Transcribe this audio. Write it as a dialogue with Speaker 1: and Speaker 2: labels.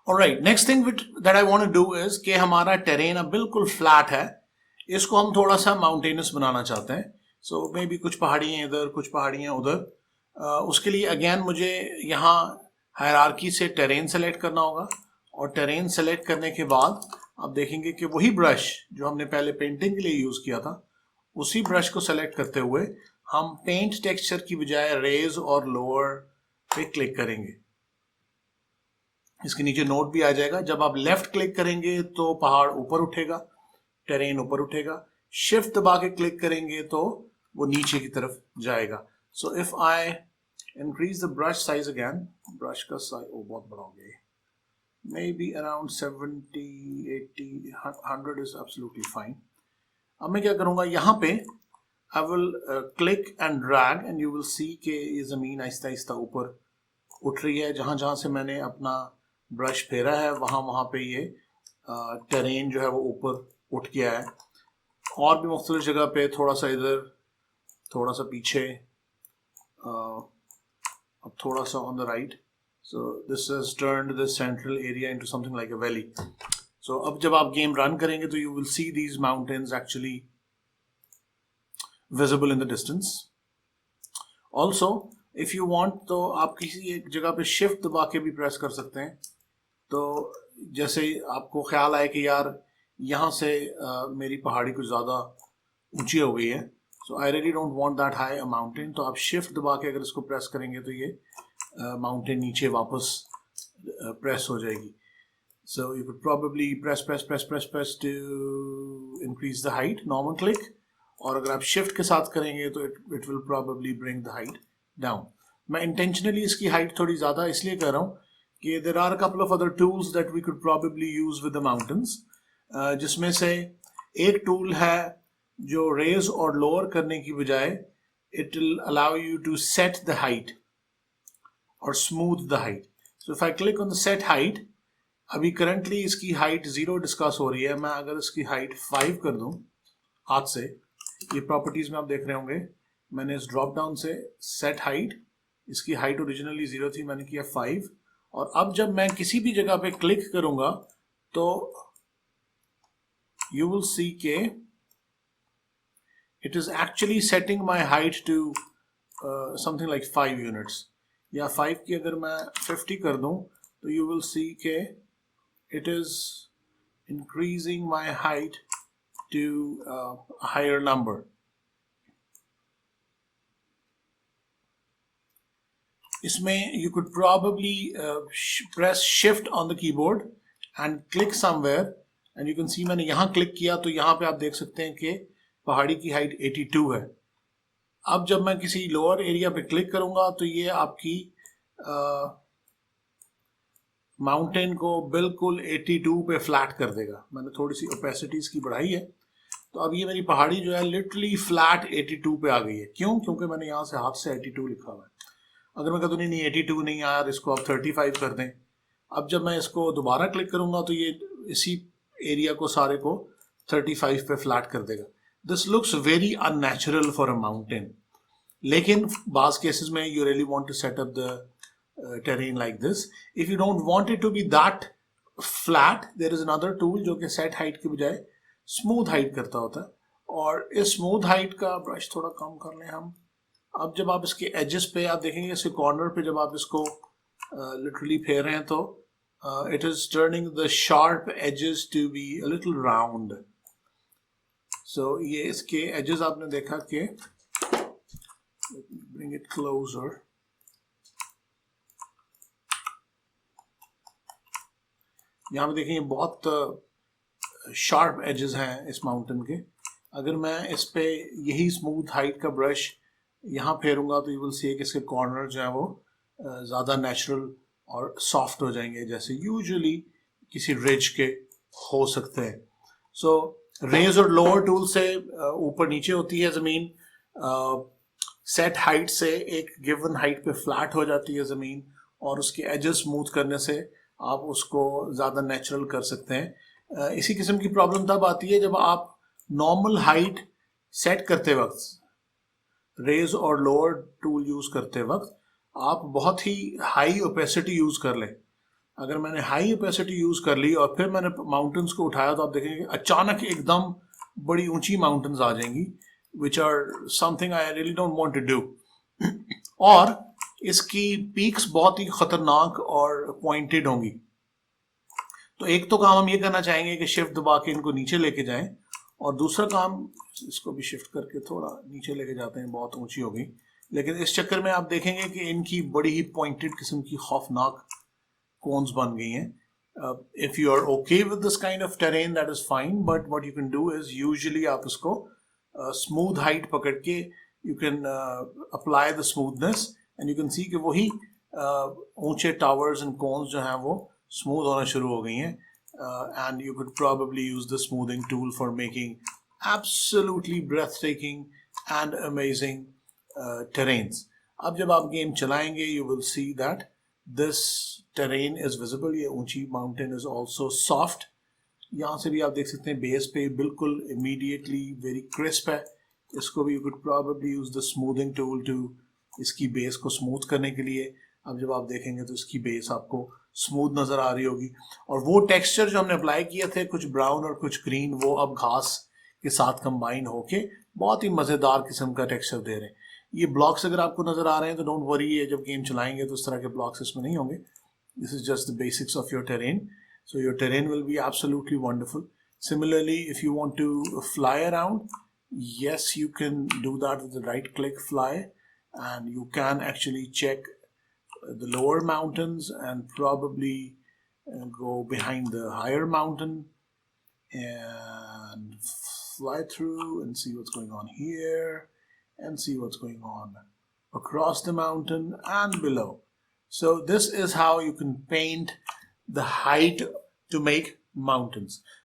Speaker 1: Alright, next thing that I want to do is कि हमारा terrain अब बिल्कुल फ्लैट है, इसको हम थोड़ा सा माउंटेनस बनाना चाहते हैं। सो मे बी कुछ पहाड़ियाँ इधर, कुछ पहाड़ियाँ उधर। उसके लिए अगेन मुझे यहाँ हायरार्की से टेरेन सेलेक्ट करना होगा, और टेरेन सेलेक्ट करने के बाद आप देखेंगे कि वही ब्रश जो हमने पहले पेंटिंग के लिए यूज़ किया था, उसी ब्रश को सेलेक्ट करते हुए हम पेंट टेक्सचर की बजाय रेज और लोअर पे क्लिक करेंगे। इसके नीचे नोट भी आ जाएगा। जब आप लेफ्ट क्लिक करेंगे तो पहाड़ ऊपर उठेगा, टेरेन ऊपर उठेगा। शिफ्ट दबा के क्लिक करेंगे तो वो नीचे की तरफ जाएगा। सो if I increase the brush size again, brush का साइज बहुत बड़ा हो गया, may be around 70, 80, 100 is absolutely fine. अब मैं क्या करूंगा, यहाँ पे I will click and drag and you will see के ये जमीन आहिस्ता आहिस्ता ऊपर उठ रही है। जहां जहां से मैंने अपना ब्रश फेरा है वहां वहां पे ये टेरेन जो है वो ऊपर उठ गया है। और भी मुख्तलिफ जगह पे, थोड़ा सा इधर, थोड़ा सा पीछे, अब थोड़ा सा on the right. So this has turned this central area into something like a valley. So अब जब आप गेम रन करेंगे तो you will see these mountains actually visible in the distance. Also if you want तो आप किसी एक जगह पे शिफ्ट दबा के भी प्रेस कर सकते हैं। तो जैसे आपको ख्याल आए कि यार यहाँ से मेरी पहाड़ी कुछ ज़्यादा ऊंची हो गई है, so I really don't want that high a mountain, तो आप शिफ्ट दबा के अगर इसको प्रेस करेंगे तो ये माउंटेन नीचे वापस प्रेस हो जाएगी। So you could probably press press press press press to increase the height, normal click. और अगर आप शिफ्ट के साथ करेंगे तो it will probably bring the height down. मैं इंटेंशनली इसकी हाइट थोड़ी ज़्यादा इसलिए कर रहा हूँ कि there are a couple of other tools that we could probably use with the mountains, जिसमें से एक टूल है जो रेज और लोअर करने की बजाय it will allow you to set the height और smooth the height. So if I click on the set height, अभी करंटली इसकी हाइट 0 डिस्कस हो रही है। मैं अगर इसकी हाइट 5 कर दूं हाथ से, ये प्रॉपर्टीज में आप देख रहे होंगे मैंने इस ड्रॉप डाउन से सेट हाइट, इसकी हाइट ओरिजिनली 0 थी, मैंने किया 5। और अब जब मैं किसी भी जगह पे क्लिक करूंगा तो यू विल सी के it is actually setting my height to something like 5 units, या 5 की अगर मैं 50 कर दूं तो यू विल सी के it is increasing my height to higher number. इसमें you could probably press shift on the keyboard and click somewhere and you can see मैंने यहाँ क्लिक किया तो यहाँ पे आप देख सकते हैं कि पहाड़ी की हाइट 82 है। अब जब मैं किसी लोअर एरिया पे क्लिक करूंगा तो ये आपकी माउंटेन को बिल्कुल 82 पे फ्लैट कर देगा। मैंने थोड़ी सी ओपेसिटी इसकी बढ़ाई है, तो अब ये मेरी पहाड़ी जो है लिटरली फ्लैट 82 पे आ गई है। क्यों? क्योंकि मैंने यहाँ से हाथ से 82 लिखा हुआ है। अगर मैं कहता हूँ नहीं 82 नहीं यार, इसको आप 35 कर दें, अब जब मैं इसको दोबारा क्लिक करूंगा तो ये इसी एरिया को सारे को 35 पे फ्लैट कर देगा। This looks very unnatural for a mountain, लेकिन बाज केसेस में you really want to set up the terrain like this. If you don't want it to be that flat, there is another tool जो कि set height की बजाय smooth height करता होता है। और इस स्मूथ हाइट का ब्रश थोड़ा कम कर लें हम। अब जब आप इसके एजेस पे आप देखेंगे, इसके कॉर्नर पे जब आप इसको लिटरली फेर रहे हैं तो it is turning the sharp edges to be a little round. So ये इसके एजेस आपने देखा कि ब्रिंग इट क्लोजर, यहाँ पे देखें बहुत शार्प एजेस हैं इस माउंटेन के। अगर मैं इस पे यही स्मूथ हाइट का ब्रश यहाँ फेरूंगा तो यू विल सी कि इसके कॉर्नर जो है वो ज़्यादा नेचुरल और सॉफ्ट हो जाएंगे, जैसे यूजुअली किसी रिज के हो सकते हैं। सो रेज और लोअर टूल से ऊपर नीचे होती है ज़मीन, सेट हाइट से एक गिवन हाइट पे फ्लैट हो जाती है ज़मीन, और उसके एजेस स्मूथ करने से आप उसको ज़्यादा नेचुरल कर सकते हैं। इसी किस्म की प्रॉब्लम तब आती है जब आप नॉर्मल हाइट सेट करते वक्त, रेज और लोअर टूल यूज करते वक्त आप बहुत ही हाई ओपेसिटी यूज कर लें। अगर मैंने हाई ओपेसिटी यूज कर ली और फिर मैंने माउंटेन्स को उठाया तो आप देखेंगे अचानक एकदम बड़ी ऊंची माउंटेन्स आ जाएंगी, which are something I really don't want to do. और इसकी पीक्स बहुत ही खतरनाक और पॉइंटेड होंगी। तो एक तो काम हम ये करना चाहेंगे कि शिफ्ट दबा के इनको नीचे लेके जाएं, और दूसरा काम, इसको भी शिफ्ट करके थोड़ा नीचे लेके जाते हैं, बहुत ऊंची हो गई, लेकिन इस चक्कर में आप देखेंगे कि इनकी बड़ी ही पॉइंटेड किस्म की खौफनाक कोन्स बन गई हैं। If you are okay with this kind of terrain that is fine, but what you can do is usually आप इसको स्मूथ हाइट पकड़ के you can apply the smoothness and you can see कि वही ऊंचे टावर्स एंड कोन्स जो हैं वो स्मूथ होना शुरू हो गई हैं, and you could probably use the smoothing tool for making absolutely breathtaking and amazing terrains. अब जब आप गेम चलाएंगे you will see that this terrain is visible. ये ऊंची mountain is also soft. यहाँ से भी आप देख सकते हैं बेस पे बिल्कुल immediately very crisp है। इसको भी you could probably use the smoothing tool to इसकी बेस को स्मूथ करने के लिए। अब जब आप देखेंगे तो इसकी बेस आपको स्मूथ नज़र आ रही होगी, और वो टेक्सचर जो हमने अप्लाई किए थे कुछ ब्राउन और कुछ ग्रीन, वो अब घास के साथ कंबाइन होके बहुत ही मज़ेदार किस्म का टेक्सचर दे रहे हैं। ये ब्लॉक्स अगर आपको नज़र आ रहे हैं तो डोंट वरी, ये जब गेम चलाएंगे तो इस तरह के ब्लॉक्स इसमें नहीं होंगे। This is just the basics of your terrain, so your terrain will be absolutely wonderful. Similarly, if you want to fly around, yes, you can do that with the right click fly, and you can actually check the lower mountains and probably go behind the higher mountain and fly through and see what's going on here and see what's going on across the mountain and below. So this is how you can paint the height to make mountains.